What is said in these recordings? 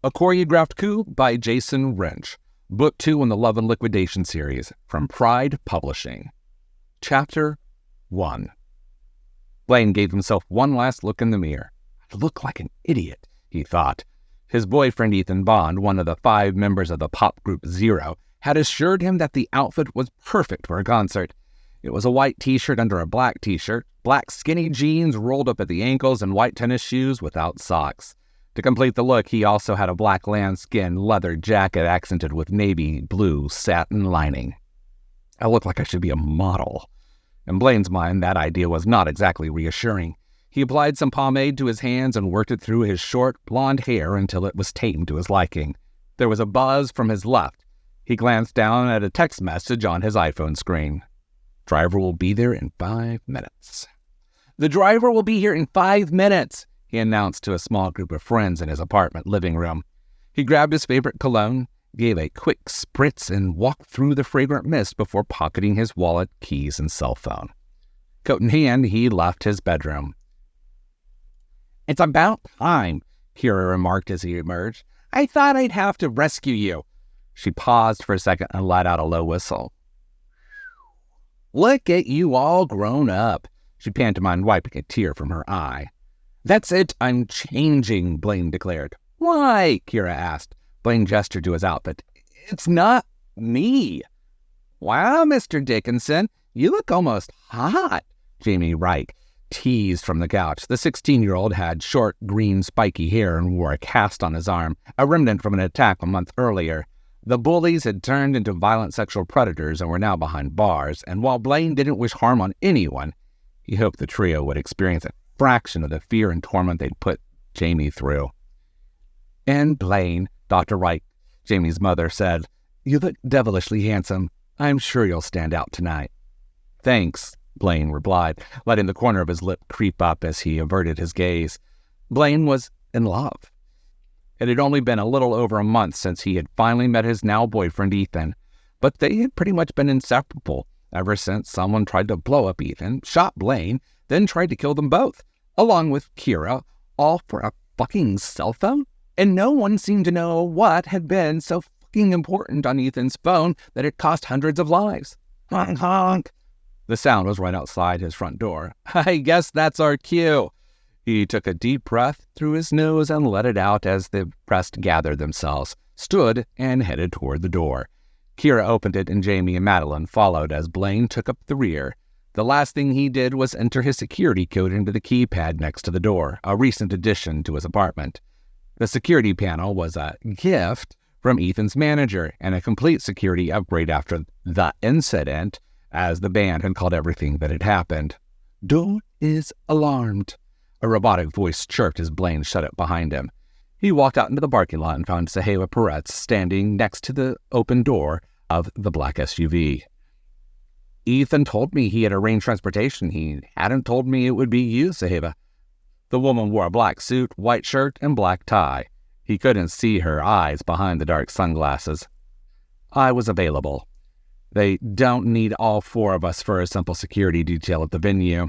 A Choreographed Coup by Jason Wrench. Book 2 in the Love and Liquidation series from Pride Publishing. Chapter 1. Blaine gave himself one last look in the mirror. I look like an idiot, he thought. His boyfriend Ethan Bond, one of the 5 members of the pop group Zero, had assured him that the outfit was perfect for a concert. It was a white t-shirt under a black t-shirt, black skinny jeans rolled up at the ankles, and white tennis shoes without socks. To complete the look, he also had a black lambskin leather jacket accented with navy blue satin lining. I look like I should be a model. In Blaine's mind, that idea was not exactly reassuring. He applied some pomade to his hands and worked it through his short, blonde hair until it was tamed to his liking. There was a buzz from his left. He glanced down at a text message on his iPhone screen. Driver will be there in 5 minutes. The driver will be here in 5 minutes, he announced to a small group of friends in his apartment living room. He grabbed his favorite cologne, gave a quick spritz, and walked through the fragrant mist before pocketing his wallet, keys, and cell phone. Coat in hand, he left his bedroom. "It's about time," Kira remarked as he emerged. "I thought I'd have to rescue you." She paused for a second and let out a low whistle. "Look at you all grown up," she pantomimed, wiping a tear from her eye. "That's it, I'm changing," Blaine declared. "Why?" Kira asked. Blaine gestured to his outfit. "It's not me." "Wow, Mr. Dickinson, you look almost hot," Jamie Wright teased from the couch. The 16-year-old had short, green, spiky hair and wore a cast on his arm, a remnant from an attack a month earlier. The bullies had turned into violent sexual predators and were now behind bars, and while Blaine didn't wish harm on anyone, he hoped the trio would experience a fraction of the fear and torment they'd put Jamie through. "And Blaine," Dr. Wright, Jamie's mother, said, "you look devilishly handsome. I'm sure you'll stand out tonight." "Thanks," Blaine replied, letting the corner of his lip creep up as he averted his gaze. Blaine was in love. It had only been a little over a month since he had finally met his now boyfriend Ethan, but they had pretty much been inseparable ever since someone tried to blow up Ethan, shot Blaine, then tried to kill them both, along with Kira, all for a fucking cell phone? And no one seemed to know what had been so fucking important on Ethan's phone that it cost hundreds of lives. Honk, honk. The sound was right outside his front door. "I guess that's our cue." He took a deep breath through his nose and let it out as the rest gathered themselves, stood, and headed toward the door. Kira opened it and Jamie and Madeline followed as Blaine took up the rear. The last thing he did was enter his security code into the keypad next to the door, a recent addition to his apartment. The security panel was a gift from Ethan's manager and a complete security upgrade after the incident, as the band had called everything that had happened. "Door is alarmed," a robotic voice chirped as Blaine shut it behind him. He walked out into the parking lot and found Saheva Peretz standing next to the open door of the black SUV. "Ethan told me he had arranged transportation. He hadn't told me it would be you, Saheva." The woman wore a black suit, white shirt, and black tie. He couldn't see her eyes behind the dark sunglasses. "I was available. They don't need all 4 of us for a simple security detail at the venue."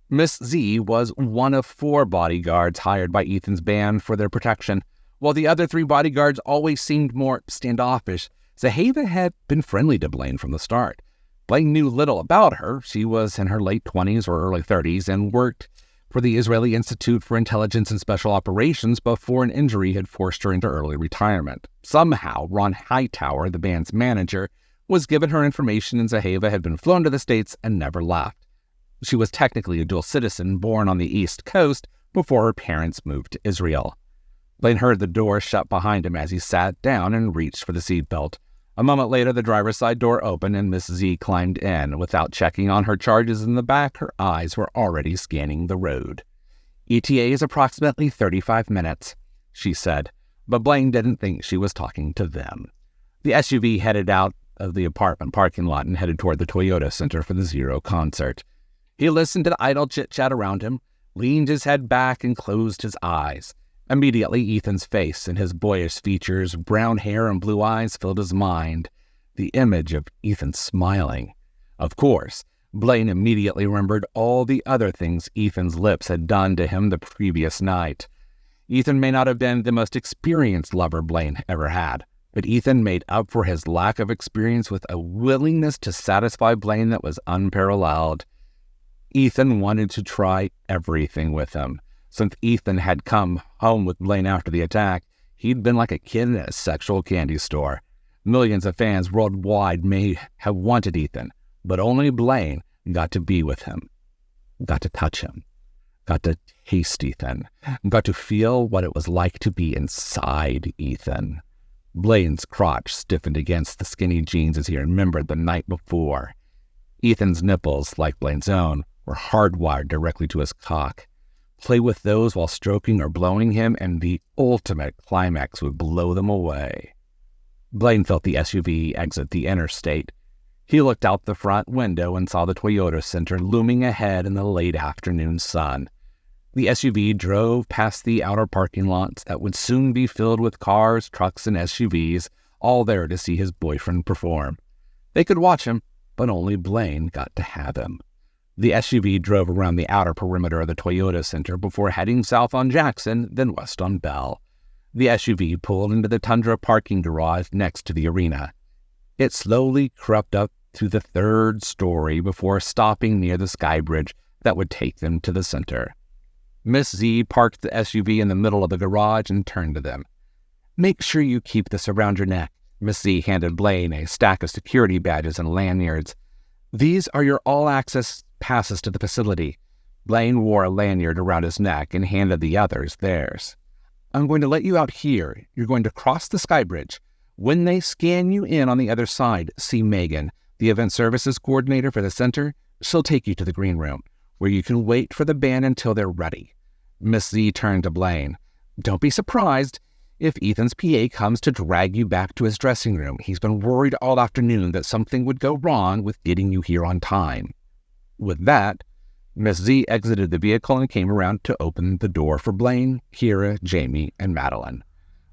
Miss Z was one of 4 bodyguards hired by Ethan's band for their protection. While the other 3 bodyguards always seemed more standoffish, Saheva had been friendly to Blaine from the start. Blaine knew little about her. She was in her late 20s or early 30s and worked for the Israeli Institute for Intelligence and Special Operations before an injury had forced her into early retirement. Somehow, Ron Hightower, the band's manager, was given her information, and Saheva had been flown to the States and never left. She was technically a dual citizen born on the East Coast before her parents moved to Israel. Blaine heard the door shut behind him as he sat down and reached for the seatbelt. A moment later, the driver's side door opened and Miss Z climbed in. Without checking on her charges in the back, her eyes were already scanning the road. "ETA is approximately 35 minutes, she said, but Blaine didn't think she was talking to them. The SUV headed out of the apartment parking lot and headed toward the Toyota Center for the Zero concert. He listened to the idle chit-chat around him, leaned his head back, and closed his eyes. Immediately, Ethan's face and his boyish features, brown hair and blue eyes filled his mind. The image of Ethan smiling. Of course, Blaine immediately remembered all the other things Ethan's lips had done to him the previous night. Ethan may not have been the most experienced lover Blaine ever had, but Ethan made up for his lack of experience with a willingness to satisfy Blaine that was unparalleled. Ethan wanted to try everything with him. Since Ethan had come home with Blaine after the attack, he'd been like a kid in a sexual candy store. Millions of fans worldwide may have wanted Ethan, but only Blaine got to be with him, got to touch him, got to taste Ethan, got to feel what it was like to be inside Ethan. Blaine's crotch stiffened against the skinny jeans as he remembered the night before. Ethan's nipples, like Blaine's own, were hardwired directly to his cock. Play with those while stroking or blowing him, and the ultimate climax would blow them away. Blaine felt the SUV exit the interstate. He looked out the front window and saw the Toyota Center looming ahead in the late afternoon sun. The SUV drove past the outer parking lots that would soon be filled with cars, trucks, and SUVs, all there to see his boyfriend perform. They could watch him, but only Blaine got to have him. The SUV drove around the outer perimeter of the Toyota Center before heading south on Jackson, then west on Bell. The SUV pulled into the Tundra parking garage next to the arena. It slowly crept up to the third story before stopping near the sky bridge that would take them to the center. Miss Z parked the SUV in the middle of the garage and turned to them. "Make sure you keep this around your neck." Miss Z handed Blaine a stack of security badges and lanyards. "These are your all-access passes to the facility." Blaine wore a lanyard around his neck and handed the others theirs. "I'm going to let you out here. You're going to cross the sky bridge. When they scan you in on the other side, see Megan, the event services coordinator for the center. She'll take you to the green room, where you can wait for the band until they're ready." Miss Z turned to Blaine. "Don't be surprised if Ethan's PA comes to drag you back to his dressing room. He's been worried all afternoon that something would go wrong with getting you here on time." With that, Miss Z exited the vehicle and came around to open the door for Blaine, Kira, Jamie, and Madeline.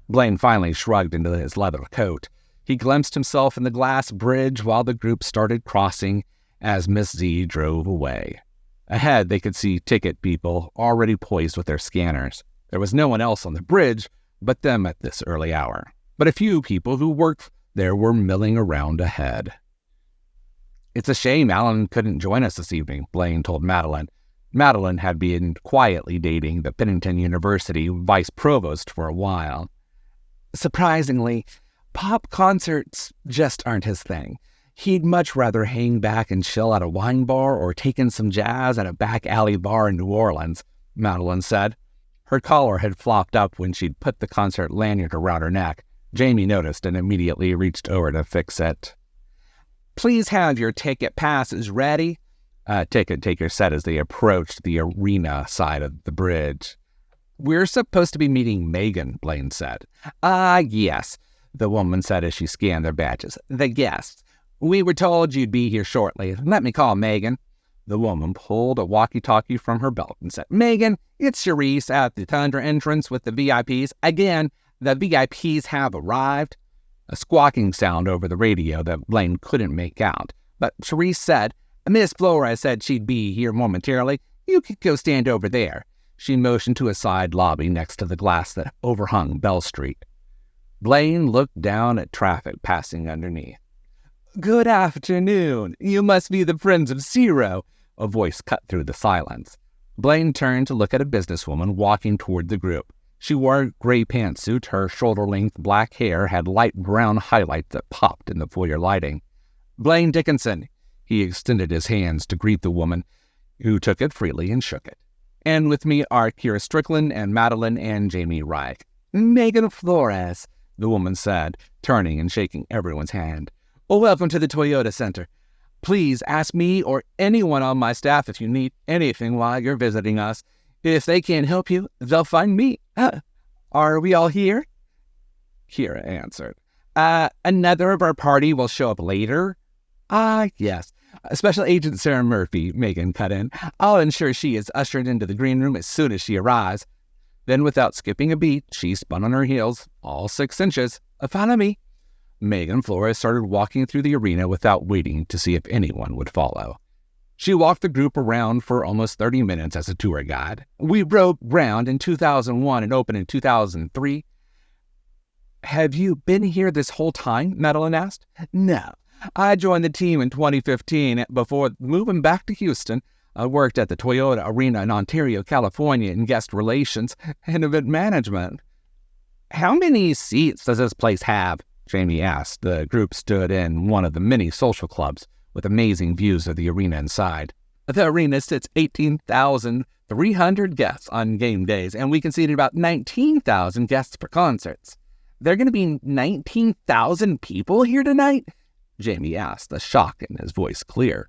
Blaine finally shrugged into his leather coat. He glimpsed himself in the glass bridge while the group started crossing as Miss Z drove away. Ahead, they could see ticket people already poised with their scanners. There was no one else on the bridge but them at this early hour, but a few people who worked there were milling around ahead. "It's a shame Alan couldn't join us this evening," Blaine told Madeline. Madeline had been quietly dating the Pennington University vice provost for a while. "Surprisingly, pop concerts just aren't his thing. He'd much rather hang back and chill at a wine bar or take in some jazz at a back alley bar in New Orleans," Madeline said. Her collar had flopped up when she'd put the concert lanyard around her neck. Jamie noticed and immediately reached over to fix it. "Please have your ticket passes ready," a ticket taker said as they approached the arena side of the bridge. "We're supposed to be meeting Megan," Blaine said. Yes," the woman said as she scanned their badges. "The guests. We were told you'd be here shortly. Let me call Megan." The woman pulled a walkie-talkie from her belt and said, "Megan, it's Charisse at the Tundra entrance with the VIPs. Again, the VIPs have arrived." A squawking sound over the radio that Blaine couldn't make out, but Charisse said, "Miss Flores said she'd be here momentarily. You could go stand over there." She motioned to a side lobby next to the glass that overhung Bell Street. Blaine looked down at traffic passing underneath. "Good afternoon. You must be the friends of Zero," a voice cut through the silence. Blaine turned to look at a businesswoman walking toward the group. She wore a gray pantsuit. Her shoulder-length black hair had light brown highlights that popped in the foyer lighting. "Blaine Dickinson." He extended his hands to greet the woman, who took it freely and shook it. "And with me are Kira Strickland and Madeline and Jamie Reich." "Megan Flores," the woman said, turning and shaking everyone's hand. "Welcome to the Toyota Center. Please ask me or anyone on my staff if you need anything while you're visiting us. If they can't help you, they'll find me. Are we all here?" Kira answered. Another of our party will show up later." Yes. Special Agent Sarah Murphy," Megan cut in. "I'll ensure she is ushered into the green room as soon as she arrives." Then, without skipping a beat, she spun on her heels, all 6 inches. "Follow me." Megan Flores started walking through the arena without waiting to see if anyone would follow. She walked the group around for almost 30 minutes as a tour guide. We broke ground in 2001 and opened in 2003. Have you been here this whole time? Madeline asked. No. I joined the team in 2015. Before moving back to Houston, I worked at the Toyota Arena in Ontario, California in guest relations and event management. How many seats does this place have? Jamie asked. The group stood in one of the many social clubs with amazing views of the arena inside. The arena sits 18,300 guests on game days, and we conceded about 19,000 guests per concerts. There are going to be 19,000 people here tonight? Jamie asked, the shock in his voice clear.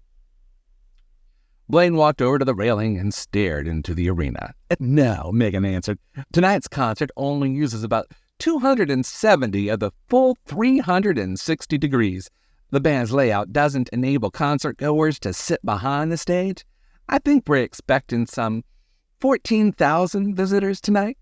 Blaine walked over to the railing and stared into the arena. No, Megan answered. Tonight's concert only uses about 270 of the full 360 degrees. The band's layout doesn't enable concert-goers to sit behind the stage. I think we're expecting some 14,000 visitors tonight.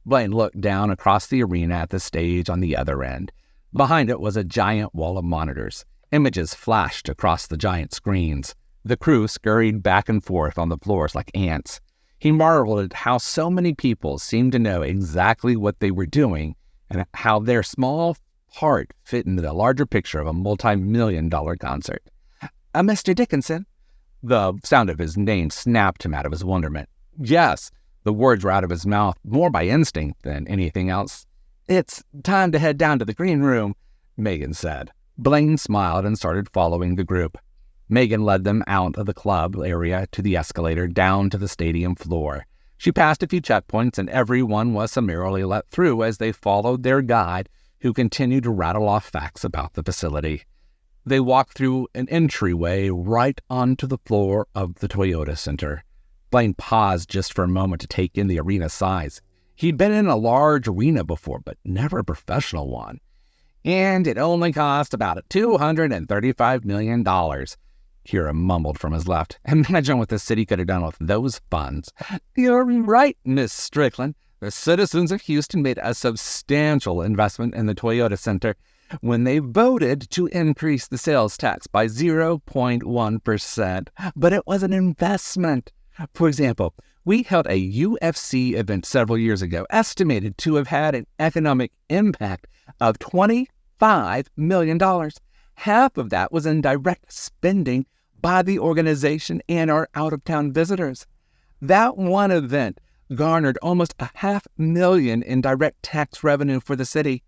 Blaine looked down across the arena at the stage on the other end. Behind it was a giant wall of monitors. Images flashed across the giant screens. The crew scurried back and forth on the floors like ants. He marveled at how so many people seemed to know exactly what they were doing and how their small part fit into the larger picture of a multi-million-dollar concert. Mr. Dickinson? The sound of his name snapped him out of his wonderment. Yes, the words were out of his mouth more by instinct than anything else. It's time to head down to the green room, Megan said. Blaine smiled and started following the group. Megan led them out of the club area to the escalator down to the stadium floor. She passed a few checkpoints, and everyone was summarily let through as they followed their guide, who continued to rattle off facts about the facility. They walked through an entryway right onto the floor of the Toyota Center. Blaine paused just for a moment to take in the arena size. He'd been in a large arena before, but never a professional one. And it only cost about $235 million. Kira mumbled from his left. Imagine what the city could have done with those funds. You're right, Miss Strickland. The citizens of Houston made a substantial investment in the Toyota Center when they voted to increase the sales tax by 0.1%. But it was an investment. For example, we held a UFC event several years ago, estimated to have had an economic impact of $25 million. Half of that was in direct spending by the organization and our out-of-town visitors. That one event garnered almost $500,000 in direct tax revenue for the city.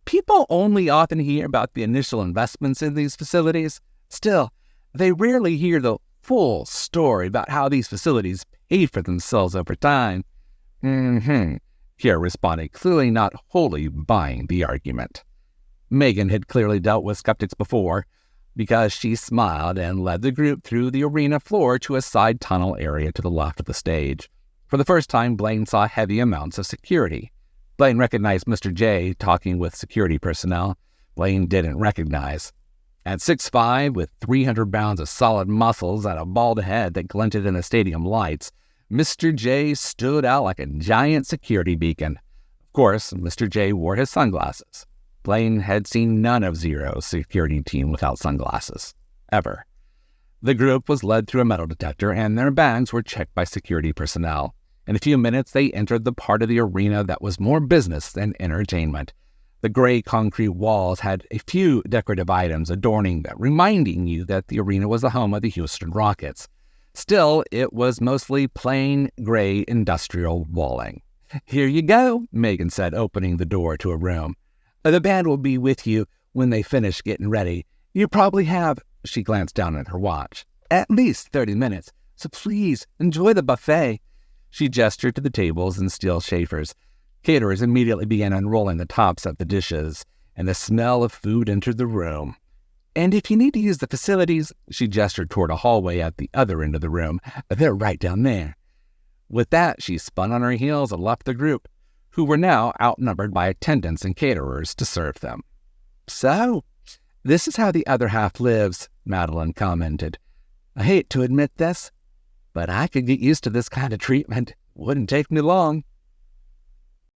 People only often hear about the initial investments in these facilities. Still, they rarely hear the full story about how these facilities paid for themselves over time. Kira responded, clearly not wholly buying the argument. Megan had clearly dealt with skeptics before, because she smiled and led the group through the arena floor to a side tunnel area to the left of the stage. For the first time, Blaine saw heavy amounts of security. Blaine recognized Mr. J talking with security personnel Blaine didn't recognize. At 6'5", with 300 pounds of solid muscles and a bald head that glinted in the stadium lights, Mr. J stood out like a giant security beacon. Of course, Mr. J wore his sunglasses. Blaine had seen none of Zero's security team without sunglasses, ever. The group was led through a metal detector, and their bags were checked by security personnel. In a few minutes, they entered the part of the arena that was more business than entertainment. The gray concrete walls had a few decorative items adorning them, reminding you that the arena was the home of the Houston Rockets. Still, it was mostly plain gray industrial walling. "Here you go," Megan said, opening the door to a room. "The band will be with you when they finish getting ready. You probably have," she glanced down at her watch, "at least 30 minutes, so please enjoy the buffet." She gestured to the tables and steel chafers. Caterers immediately began unrolling the tops of the dishes, and the smell of food entered the room. "And if you need to use the facilities," she gestured toward a hallway at the other end of the room, "they're right down there." With that, she spun on her heels and left the group, who were now outnumbered by attendants and caterers to serve them. "So, this is how the other half lives," Madeline commented. "I hate to admit this, but I could get used to this kind of treatment. Wouldn't take me long."